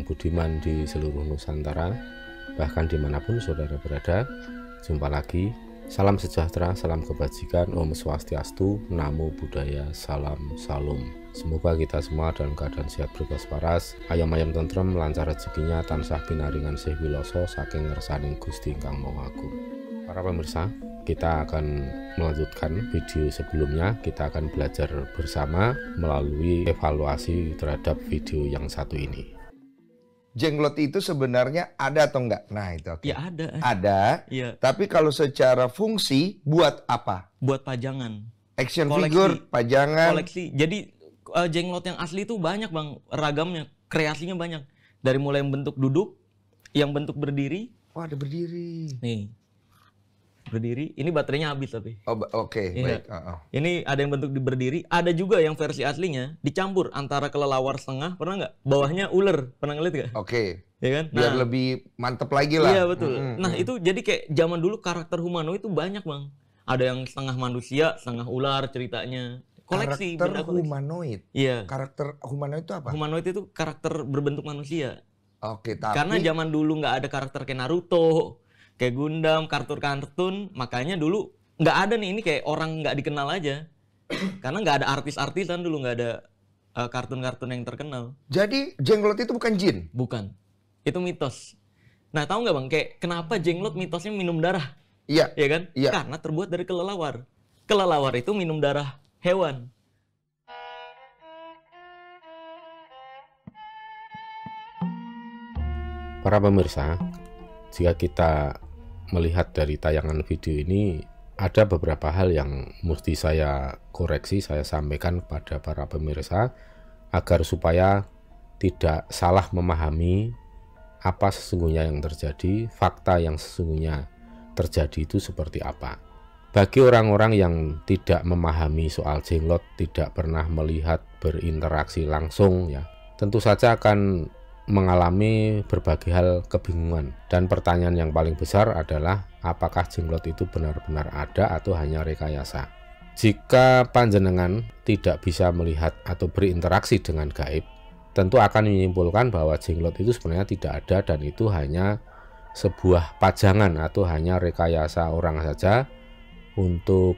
budiman di seluruh Nusantara, bahkan dimanapun saudara berada. Jumpa lagi. Salam sejahtera, salam kebajikan, Om Swastiastu, Namo Buddhaya, Salam Salum. Semoga kita semua dalam keadaan sehat berkas paras, ayam-ayam tentrem, lancar rezekinya, tansah pinaringan sih wiloso, saking ngersaning Gusti ingkang Maha Agung. Para pemirsa, kita akan melanjutkan video sebelumnya. Kita akan belajar bersama melalui evaluasi terhadap video yang satu ini. Jenglot itu sebenarnya ada atau enggak? Nah itu oke. Ya ada. Ada. Iya. Tapi kalau secara fungsi buat apa? Buat pajangan. Action Koleksi. figure, pajangan. Koleksi. Jadi jenglot yang asli itu banyak bang, ragamnya, kreasinya banyak. Dari mulai yang bentuk duduk, yang bentuk berdiri. Oh ada berdiri. Nih, berdiri. Ini baterainya habis tapi. Oh oke, Iya. baik. Ini ada yang bentuk di berdiri. Ada juga yang versi aslinya dicampur antara kelelawar setengah. Pernah nggak? Bawahnya ular. Pernah ngeliat nggak? Oke. Ya kan? Biar lebih mantep lagi lah. Iya betul. Nah itu jadi kayak zaman dulu karakter humanoid itu banyak bang. Ada yang setengah manusia, setengah ular ceritanya. Koleksi. Karakter beda koleksi. humanoid. Iya. Karakter humanoid itu apa? Humanoid itu karakter berbentuk manusia. Oke, tapi Karena zaman dulu nggak ada karakter kayak Naruto, kayak Gundam, kartun-kartun, makanya dulu nggak ada nih, ini kayak orang nggak dikenal aja. Karena nggak ada artis-artisan dulu, nggak ada kartun-kartun yang terkenal. jadi jenglot itu bukan jin. Bukan, itu mitos. Nah tahu nggak bang, kayak kenapa jenglot mitosnya minum darah? Iya. Ya kan? Iya. Karena terbuat dari kelelawar. Kelelawar itu minum darah hewan. Para pemirsa, jika kita melihat dari tayangan video ini, ada beberapa hal yang mesti saya koreksi, saya sampaikan kepada para pemirsa agar supaya tidak salah memahami apa sesungguhnya yang terjadi, fakta yang sesungguhnya terjadi itu seperti apa. Bagi orang-orang yang tidak memahami soal jenglot, tidak pernah melihat berinteraksi langsung, ya, tentu saja akan mengalami berbagai hal kebingungan. Dan pertanyaan yang paling besar adalah apakah jenglot itu benar-benar ada atau hanya rekayasa. Jika panjenengan tidak bisa melihat atau berinteraksi dengan gaib, tentu akan menyimpulkan bahwa jenglot itu sebenarnya tidak ada dan itu hanya sebuah pajangan atau hanya rekayasa orang saja untuk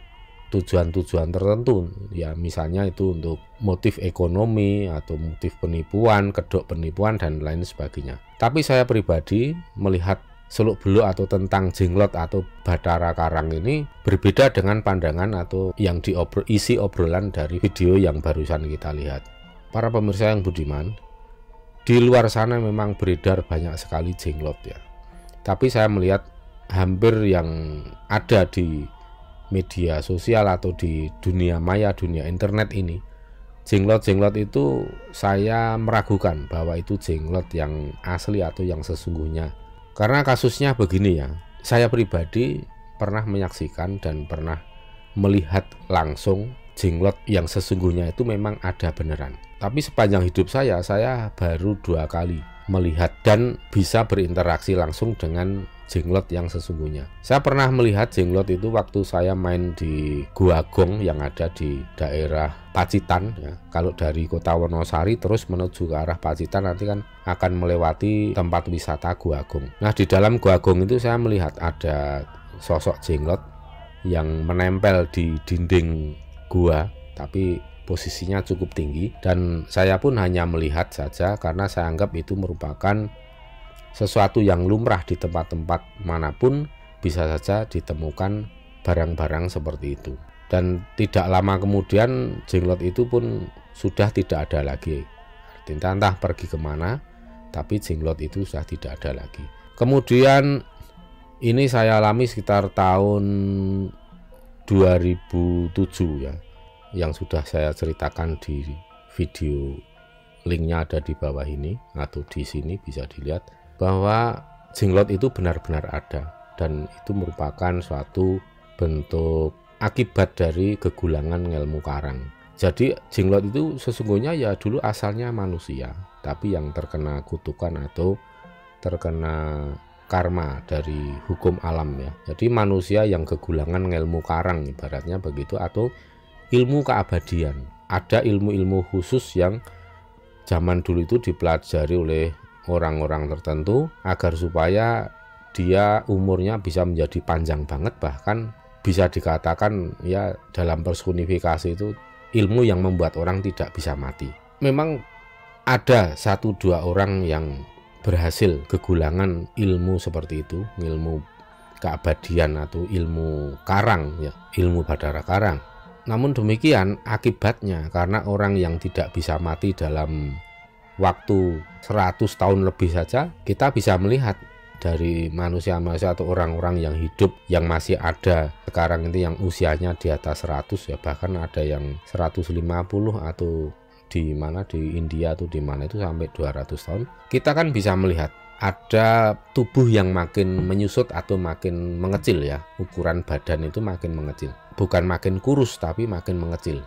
tujuan-tujuan tertentu, ya misalnya itu untuk motif ekonomi atau motif penipuan, kedok penipuan dan lain sebagainya. Tapi saya pribadi melihat seluk-beluk atau tentang jenglot atau Bathara Karang ini berbeda dengan pandangan atau yang isi obrolan dari video yang barusan kita lihat. Para pemirsa yang budiman, di luar sana memang beredar banyak sekali jenglot ya. Tapi saya melihat hampir yang ada di media sosial atau di dunia maya, dunia internet ini, jenglot-jenglot itu saya meragukan bahwa itu jenglot yang asli atau yang sesungguhnya. Karena kasusnya begini ya, saya pribadi pernah menyaksikan dan pernah melihat langsung jenglot yang sesungguhnya itu memang ada beneran. Tapi sepanjang hidup saya baru 2 kali melihat dan bisa berinteraksi langsung dengan jenglot yang sesungguhnya. Saya pernah melihat jenglot itu waktu saya main di Gua Gong yang ada di daerah Pacitan ya. Kalau dari kota Wonosari terus menuju ke arah Pacitan nanti kan akan melewati tempat wisata Gua Gong. Nah di dalam Gua Gong itu saya melihat ada sosok jenglot yang menempel di dinding gua, tapi posisinya cukup tinggi dan saya pun hanya melihat saja karena saya anggap itu merupakan sesuatu yang lumrah di tempat-tempat manapun bisa saja ditemukan barang-barang seperti itu. Dan tidak lama kemudian jenglot itu pun sudah tidak ada lagi. Artinya entah pergi kemana, tapi jenglot itu sudah tidak ada lagi. Kemudian ini saya alami sekitar tahun 2007 ya, yang sudah saya ceritakan di video, linknya ada di bawah ini atau di sini bisa dilihat bahwa jenglot itu benar-benar ada dan itu merupakan suatu bentuk akibat dari kegulangan ngelmu karang. Jadi jenglot itu sesungguhnya ya dulu asalnya manusia, tapi yang terkena kutukan atau terkena karma dari hukum alam ya. Jadi manusia yang kegulangan ngelmu karang ibaratnya begitu, atau ilmu keabadian. Ada ilmu-ilmu khusus yang zaman dulu itu dipelajari oleh orang-orang tertentu agar supaya dia umurnya bisa menjadi panjang banget, bahkan bisa dikatakan ya dalam personifikasi itu ilmu yang membuat orang tidak bisa mati. Memang ada 1-2 orang yang berhasil kegulangan ilmu seperti itu, ilmu keabadian atau ilmu karang ya, ilmu Bathara Karang. Namun demikian akibatnya karena orang yang tidak bisa mati dalam waktu 100 tahun lebih saja, kita bisa melihat dari manusia-manusia atau orang-orang yang hidup yang masih ada sekarang ini yang usianya di atas 100 ya, bahkan ada yang 150 atau di mana di India atau di mana itu sampai 200 tahun. Kita kan bisa melihat ada tubuh yang makin menyusut atau makin mengecil ya, ukuran badan itu makin mengecil, bukan makin kurus tapi makin mengecil.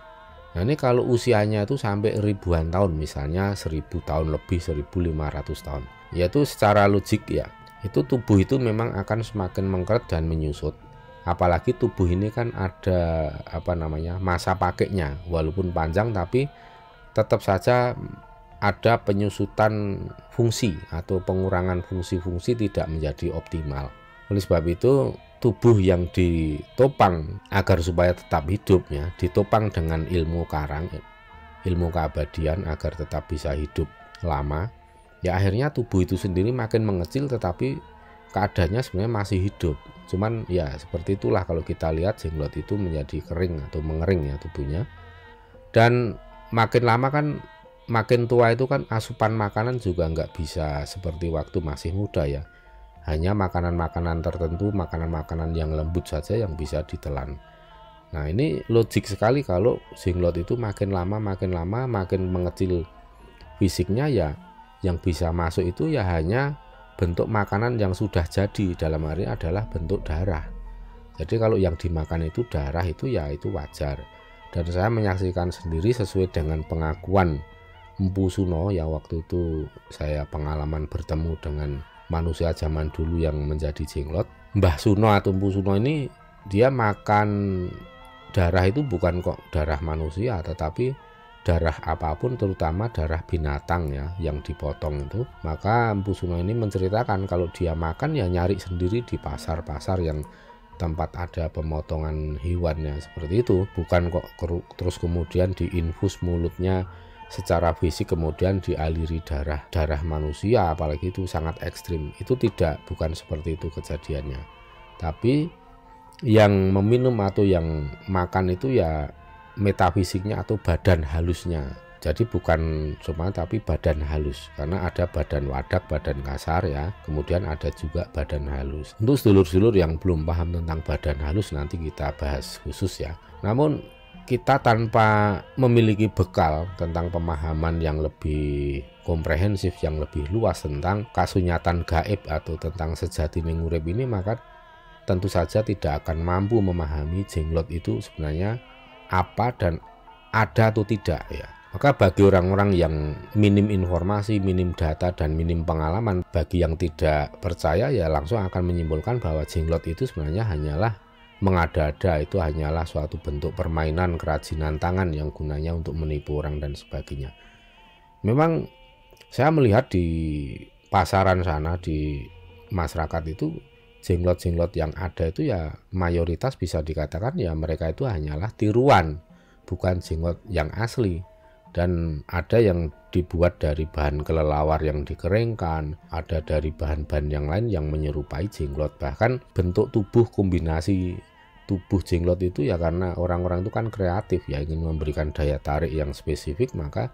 Nah ini kalau usianya itu sampai ribuan tahun, misalnya 1000 tahun lebih, 1500 tahun, yaitu secara logik ya, itu tubuh itu memang akan semakin mengkeret dan menyusut. Apalagi tubuh ini kan ada masa pakainya, walaupun panjang tapi tetap saja ada penyusutan fungsi atau pengurangan fungsi-fungsi tidak menjadi optimal. Oleh sebab itu tubuh yang ditopang agar supaya tetap hidup ya, ditopang dengan ilmu karang, ilmu keabadian agar tetap bisa hidup lama, ya akhirnya tubuh itu sendiri makin mengecil tetapi keadaannya sebenarnya masih hidup. Cuman ya seperti itulah kalau kita lihat jenglot itu menjadi kering atau mengering ya tubuhnya. Dan makin lama kan, makin tua itu kan asupan makanan juga nggak bisa seperti waktu masih muda ya. Hanya makanan-makanan tertentu, makanan-makanan yang lembut saja yang bisa ditelan. Nah ini logik sekali kalau jenglot itu makin lama makin mengecil fisiknya ya, yang bisa masuk itu ya hanya bentuk makanan yang sudah jadi, dalam hari adalah bentuk darah. Jadi kalau yang dimakan itu darah itu ya itu wajar. Dan saya menyaksikan sendiri sesuai dengan pengakuan Mpu Suno yang waktu itu saya pengalaman bertemu dengan manusia zaman dulu yang menjadi jenglot. Mbah Suno atau Mpu Suno ini dia makan darah itu bukan kok darah manusia, tetapi darah apapun, terutama darah binatang ya yang dipotong itu. Maka Mpu Suno ini menceritakan kalau dia makan ya nyari sendiri di pasar-pasar yang tempat ada pemotongan hewannya seperti itu, bukan kok terus kemudian diinfus mulutnya secara fisik kemudian dialiri darah manusia, apalagi itu sangat ekstrim. Itu tidak, bukan seperti itu kejadiannya. Tapi yang meminum atau yang makan itu ya metafisiknya atau badan halusnya. Jadi bukan cuma tapi badan halus, karena ada badan wadak, badan kasar ya, kemudian ada juga badan halus. Untuk sedulur-sedulur yang belum paham tentang badan halus nanti kita bahas khusus ya. Namun kita tanpa memiliki bekal tentang pemahaman yang lebih komprehensif, yang lebih luas tentang kasunyatan gaib atau tentang sejati urip ini, maka tentu saja tidak akan mampu memahami jenglot itu sebenarnya apa dan ada atau tidak ya. Maka bagi orang-orang yang minim informasi, minim data, dan minim pengalaman, bagi yang tidak percaya ya langsung akan menyimpulkan bahwa jenglot itu sebenarnya hanyalah mengada-ada, itu hanyalah suatu bentuk permainan kerajinan tangan yang gunanya untuk menipu orang dan sebagainya. Memang saya melihat di pasaran sana, di masyarakat itu, jenglot-jenglot yang ada itu ya mayoritas bisa dikatakan ya mereka itu hanyalah tiruan, bukan jenglot yang asli. Dan ada yang dibuat dari bahan kelelawar yang dikeringkan, ada dari bahan-bahan yang lain yang menyerupai jenglot. Bahkan bentuk tubuh, kombinasi tubuh jenglot itu ya karena orang-orang itu kan kreatif ya, ingin memberikan daya tarik yang spesifik, maka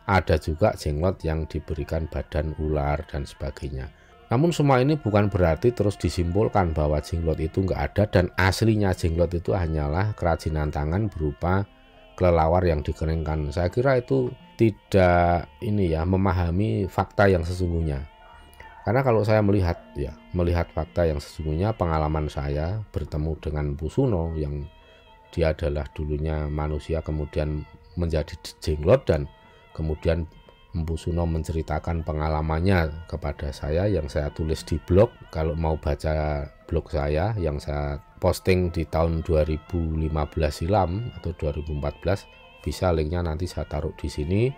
ada juga jenglot yang diberikan badan ular dan sebagainya. Namun semua ini bukan berarti terus disimpulkan bahwa jenglot itu nggak ada dan aslinya jenglot itu hanyalah kerajinan tangan berupa kelelawar yang dikeringkan. Saya kira itu tidak memahami fakta yang sesungguhnya. Karena kalau saya melihat fakta yang sesungguhnya, pengalaman saya bertemu dengan Mpu Suno yang dia adalah dulunya manusia kemudian menjadi jenglot, dan kemudian Mpu Suno menceritakan pengalamannya kepada saya yang saya tulis di blog. Kalau mau baca blog saya yang saya posting di tahun 2015 silam atau 2014, bisa linknya nanti saya taruh di sini.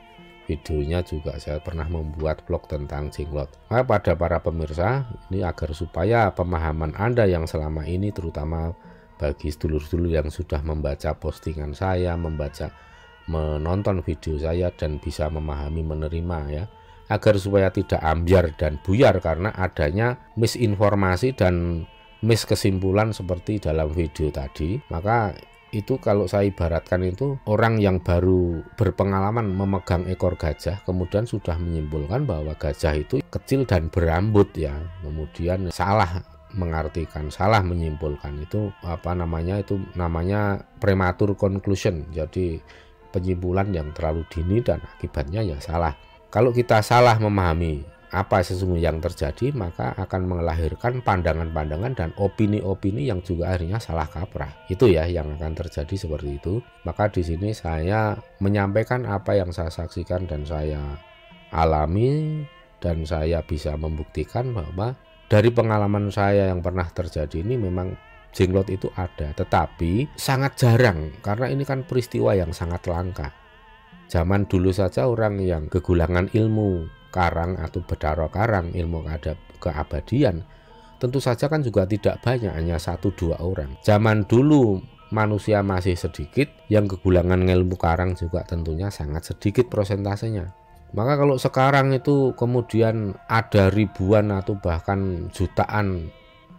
videonya juga saya pernah membuat vlog tentang jenglot. Nah, pada para pemirsa, ini agar supaya pemahaman Anda yang selama ini, terutama bagi sedulur-sedulur yang sudah membaca postingan saya, menonton video saya dan bisa memahami, menerima ya, agar supaya tidak ambyar dan buyar karena adanya misinformasi dan miskesimpulan seperti dalam video tadi. Maka itu kalau saya ibaratkan itu orang yang baru berpengalaman memegang ekor gajah kemudian sudah menyimpulkan bahwa gajah itu kecil dan berambut ya, kemudian salah mengartikan, salah menyimpulkan. Itu itu namanya premature conclusion, jadi penyimpulan yang terlalu dini dan akibatnya ya salah. Kalau kita salah memahami apa sesungguhnya yang terjadi, maka akan melahirkan pandangan-pandangan dan opini-opini yang juga akhirnya salah kaprah. Itu ya yang akan terjadi seperti itu. Maka di sini saya menyampaikan apa yang saya saksikan dan saya alami, dan saya bisa membuktikan bahwa dari pengalaman saya yang pernah terjadi ini memang jenglot itu ada, tetapi sangat jarang karena ini kan peristiwa yang sangat langka. Zaman dulu saja orang yang kegulangan ilmu karang atau bedaro karang, ilmu keabadian, tentu saja kan juga tidak banyak, hanya 1-2 orang. Zaman dulu manusia masih sedikit, yang kegulangan ilmu karang juga tentunya sangat sedikit prosentasenya. Maka kalau sekarang itu kemudian ada ribuan atau bahkan jutaan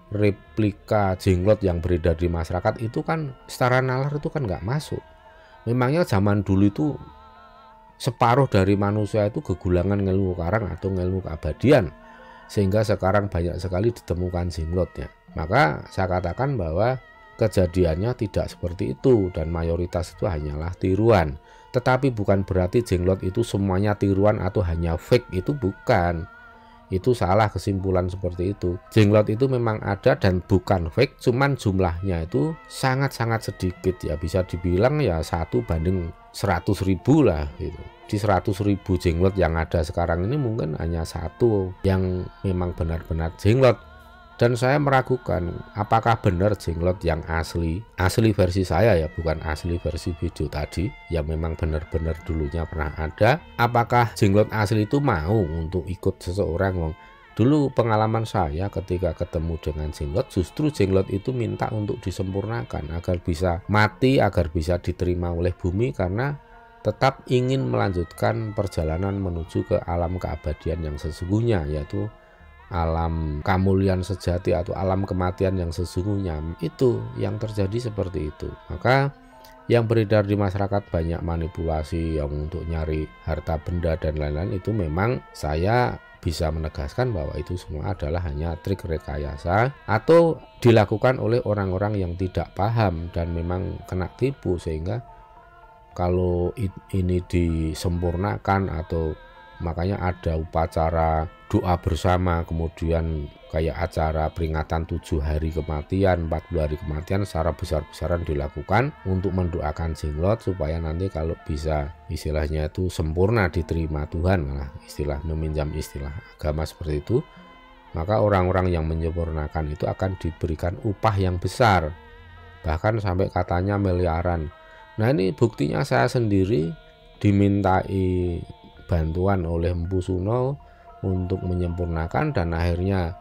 replika jenglot yang beredar di masyarakat, itu kan secara nalar itu kan nggak masuk. Memangnya zaman dulu itu separuh dari manusia itu kegulangan ilmu karang atau ilmu keabadian, sehingga sekarang banyak sekali ditemukan jenglotnya. Maka saya katakan bahwa kejadiannya tidak seperti itu dan mayoritas itu hanyalah tiruan. Tetapi bukan berarti jenglot itu semuanya tiruan atau hanya fake, itu bukan. Itu salah kesimpulan seperti itu. Jenglot itu memang ada dan bukan fake, cuman jumlahnya itu sangat-sangat sedikit ya, bisa dibilang ya 1/100.000 lah gitu. Di 100.000 jenglot yang ada sekarang ini mungkin hanya 1 yang memang benar-benar jenglot. Dan saya meragukan apakah benar jenglot yang asli versi saya ya, bukan asli versi video tadi yang memang benar-benar dulunya pernah ada. Apakah jenglot asli itu mau untuk ikut seseorang? Dulu pengalaman saya ketika ketemu dengan jenglot, justru jenglot itu minta untuk disempurnakan agar bisa mati, agar bisa diterima oleh bumi, karena tetap ingin melanjutkan perjalanan menuju ke alam keabadian yang sesungguhnya, yaitu alam kemuliaan sejati atau alam kematian yang sesungguhnya. Itu yang terjadi seperti itu. Maka yang beredar di masyarakat banyak manipulasi yang untuk nyari harta benda dan lain-lain, itu memang saya bisa menegaskan bahwa itu semua adalah hanya trik rekayasa atau dilakukan oleh orang-orang yang tidak paham dan memang kena tipu, sehingga kalau ini disempurnakan atau makanya ada upacara doa bersama, kemudian kayak acara peringatan 7 hari kematian, 40 hari kematian secara besar-besaran dilakukan untuk mendoakan jenglot supaya nanti kalau bisa istilahnya itu sempurna diterima Tuhan lah, istilah meminjam istilah agama seperti itu, maka orang-orang yang menyempurnakan itu akan diberikan upah yang besar, bahkan sampai katanya miliaran. Nah ini buktinya saya sendiri dimintai bantuan oleh Empu Suno untuk menyempurnakan, dan akhirnya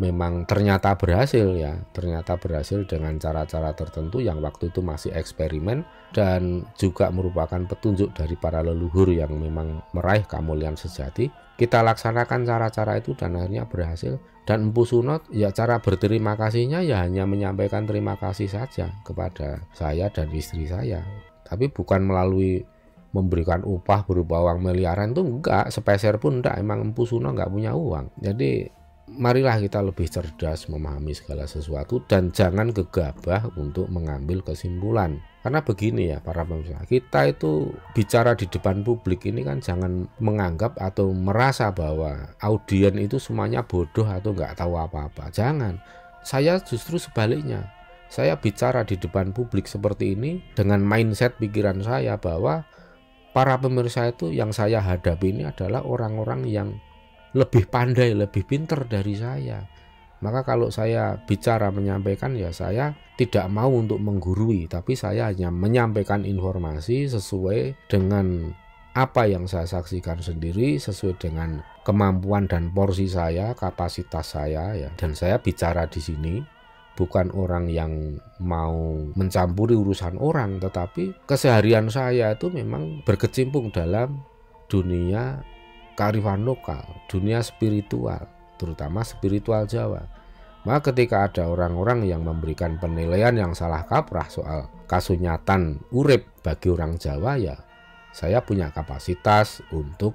memang ternyata berhasil ya, ternyata berhasil dengan cara-cara tertentu yang waktu itu masih eksperimen dan juga merupakan petunjuk dari para leluhur yang memang meraih kemuliaan sejati. Kita laksanakan cara-cara itu dan akhirnya berhasil. Dan Empu Suno ya cara berterima kasihnya ya hanya menyampaikan terima kasih saja kepada saya dan istri saya, tapi bukan melalui memberikan upah berupa uang miliaran, itu enggak, sepeser pun enggak. Emang Empu Suno enggak punya uang. Jadi marilah kita lebih cerdas memahami segala sesuatu dan jangan gegabah untuk mengambil kesimpulan. Karena begini ya para pemirsa, kita itu bicara di depan publik ini kan jangan menganggap atau merasa bahwa audien itu semuanya bodoh atau enggak tahu apa-apa. Jangan. Saya justru sebaliknya. Saya bicara di depan publik seperti ini dengan mindset pikiran saya bahwa para pemirsa itu yang saya hadapi ini adalah orang-orang yang lebih pandai, lebih pintar dari saya. Maka kalau saya bicara menyampaikan ya saya tidak mau untuk menggurui, tapi saya hanya menyampaikan informasi sesuai dengan apa yang saya saksikan sendiri sesuai dengan kemampuan dan porsi saya, kapasitas saya ya. Dan saya bicara di sini bukan orang yang mau mencampuri urusan orang, tetapi keseharian saya itu memang berkecimpung dalam dunia kearifan lokal, dunia spiritual, terutama spiritual Jawa. Maka ketika ada orang-orang yang memberikan penilaian yang salah kaprah soal kasunyatan urip bagi orang Jawa, ya saya punya kapasitas untuk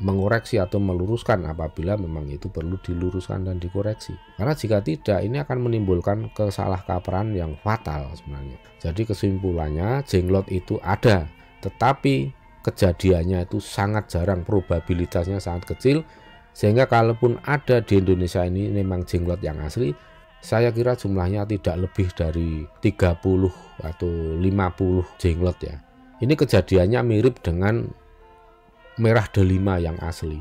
mengoreksi atau meluruskan apabila memang itu perlu diluruskan dan dikoreksi. Karena jika tidak, ini akan menimbulkan kesalahkaprahan yang fatal sebenarnya. Jadi kesimpulannya, jenglot itu ada, tetapi kejadiannya itu sangat jarang, probabilitasnya sangat kecil, sehingga kalaupun ada di Indonesia ini memang jenglot yang asli, saya kira jumlahnya tidak lebih dari 30 atau 50 jenglot ya. Ini kejadiannya mirip dengan merah delima yang asli.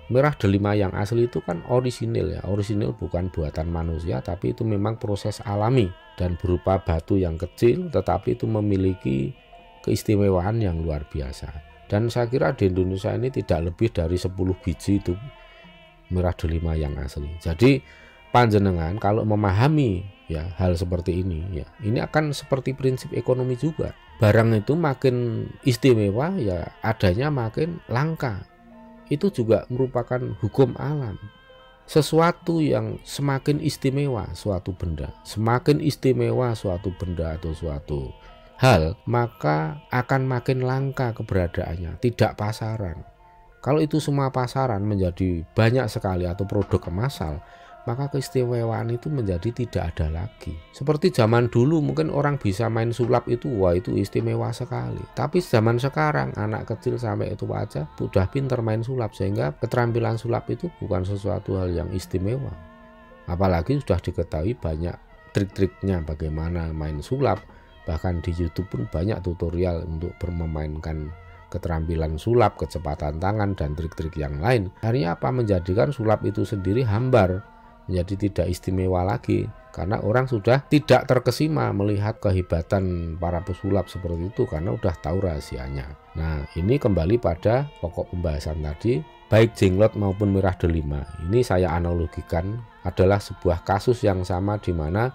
Merah delima yang asli itu kan orisinil ya, orisinil bukan buatan manusia, tapi itu memang proses alami dan berupa batu yang kecil, tetapi itu memiliki keistimewaan yang luar biasa. Dan saya kira di Indonesia ini tidak lebih dari 10 biji itu merah delima yang asli. Jadi panjenengan kalau memahami ya hal seperti ini ya, ini akan seperti prinsip ekonomi juga. Barang itu makin istimewa ya adanya makin langka. Itu juga merupakan hukum alam. Sesuatu yang semakin istimewa suatu benda, semakin istimewa suatu benda atau suatu hal, maka akan makin langka keberadaannya, tidak pasaran. Kalau itu semua pasaran menjadi banyak sekali atau produk massal, maka keistimewaan itu menjadi tidak ada lagi. Seperti zaman dulu mungkin orang bisa main sulap itu, wah itu istimewa sekali. Tapi zaman sekarang anak kecil sampai itu aja sudah pintar main sulap, sehingga keterampilan sulap itu bukan sesuatu hal yang istimewa. Apalagi sudah diketahui banyak trik-triknya bagaimana main sulap. Bahkan di YouTube pun banyak tutorial untuk memainkan keterampilan sulap, kecepatan tangan, dan trik-trik yang lain. Akhirnya apa? Menjadikan sulap itu sendiri hambar, menjadi tidak istimewa lagi, karena orang sudah tidak terkesima melihat kehebatan para pesulap seperti itu karena sudah tahu rahasianya. Nah, ini kembali pada pokok pembahasan tadi, baik jenglot maupun merah delima. Ini saya analogikan adalah sebuah kasus yang sama di mana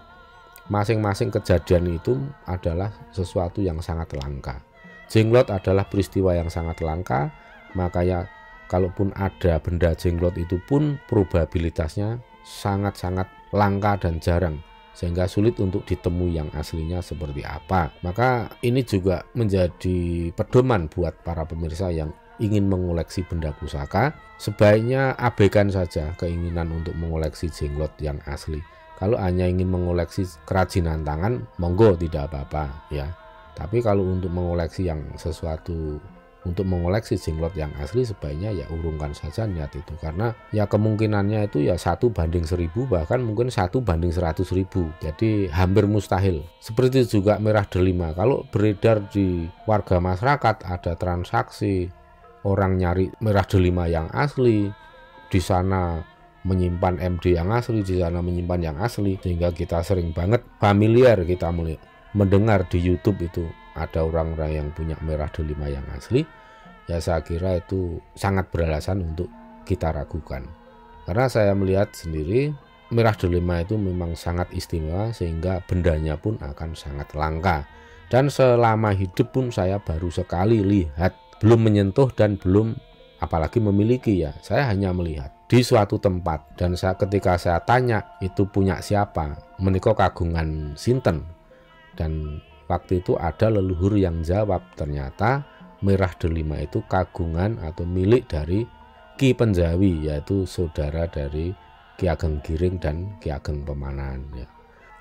masing-masing kejadian itu adalah sesuatu yang sangat langka. Jenglot adalah peristiwa yang sangat langka, makanya kalaupun ada benda jenglot itu pun probabilitasnya sangat-sangat langka dan jarang, sehingga sulit untuk ditemui yang aslinya seperti apa. Maka ini juga menjadi pedoman buat para pemirsa yang ingin mengoleksi benda pusaka, sebaiknya abaikan saja keinginan untuk mengoleksi jenglot yang asli. Kalau hanya ingin mengoleksi kerajinan tangan, monggo tidak apa-apa ya. Tapi kalau untuk mengoleksi yang sesuatu, untuk mengoleksi jenglot yang asli, sebaiknya ya urungkan saja niat itu, karena ya kemungkinannya itu ya 1:1000, bahkan mungkin 1:100.000. Jadi hampir mustahil. Seperti itu juga merah delima. Kalau beredar di warga masyarakat ada transaksi orang nyari merah delima yang asli, di sana menyimpan MD yang asli, di sana menyimpan yang asli, sehingga kita sering banget familiar kita mendengar di YouTube itu ada orang-orang yang punya merah delima yang asli. Ya saya kira itu sangat beralasan untuk kita ragukan, karena saya melihat sendiri merah delima itu memang sangat istimewa, sehingga bendanya pun akan sangat langka. Dan selama hidup pun saya baru sekali lihat, belum menyentuh dan belum apalagi memiliki ya. Saya hanya melihat di suatu tempat, dan ketika saya tanya itu punya siapa, menika kagungan sinten, dan waktu itu ada leluhur yang jawab ternyata merah delima itu kagungan atau milik dari Ki Penjawi, yaitu saudara dari Ki Ageng Giring dan Ki Ageng Pemanan ya.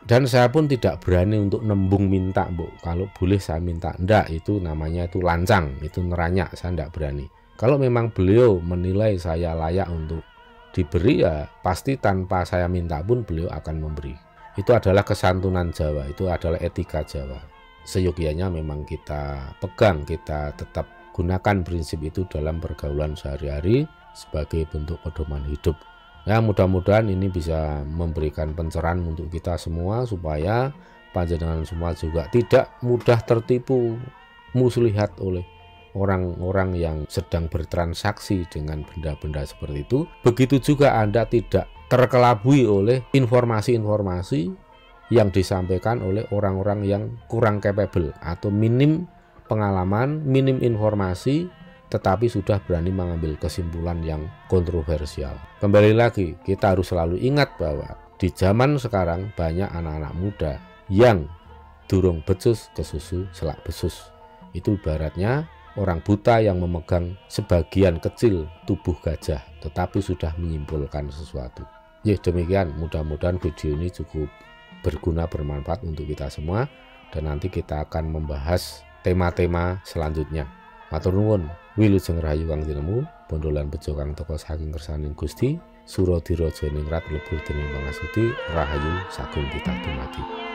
Dan saya pun tidak berani untuk nembung minta, Bu, kalau boleh saya minta. Enggak, itu namanya itu lancang, itu neranyak, saya enggak berani. Kalau memang beliau menilai saya layak untuk diberi, ya pasti tanpa saya minta pun beliau akan memberi. Itu adalah kesantunan Jawa, itu adalah etika Jawa. Seyogianya memang kita pegang, kita tetap gunakan prinsip itu dalam pergaulan sehari-hari sebagai bentuk pedoman hidup. Ya, mudah-mudahan ini bisa memberikan pencerahan untuk kita semua, supaya panjenengan semua juga tidak mudah tertipu muslihat oleh orang-orang yang sedang bertransaksi dengan benda-benda seperti itu. Begitu juga Anda tidak terkelabui oleh informasi-informasi yang disampaikan oleh orang-orang yang kurang capable atau minim pengalaman, minim informasi, tetapi sudah berani mengambil kesimpulan yang kontroversial. Kembali lagi, kita harus selalu ingat bahwa di zaman sekarang banyak anak-anak muda yang durung becus kesusu selak besus. Itu ibaratnya orang buta yang memegang sebagian kecil tubuh gajah, tetapi sudah menyimpulkan sesuatu. Ya demikian, mudah-mudahan video ini cukup berguna, bermanfaat untuk kita semua, dan nanti kita akan membahas tema-tema selanjutnya. Matur nuwun, wilujeng rahayu kang tinemu, bondolan bejo kang teka saking kersaning Gusti, Suradiraja ningrat lebur dening pangasuti, rahayu sagung kita dumadi.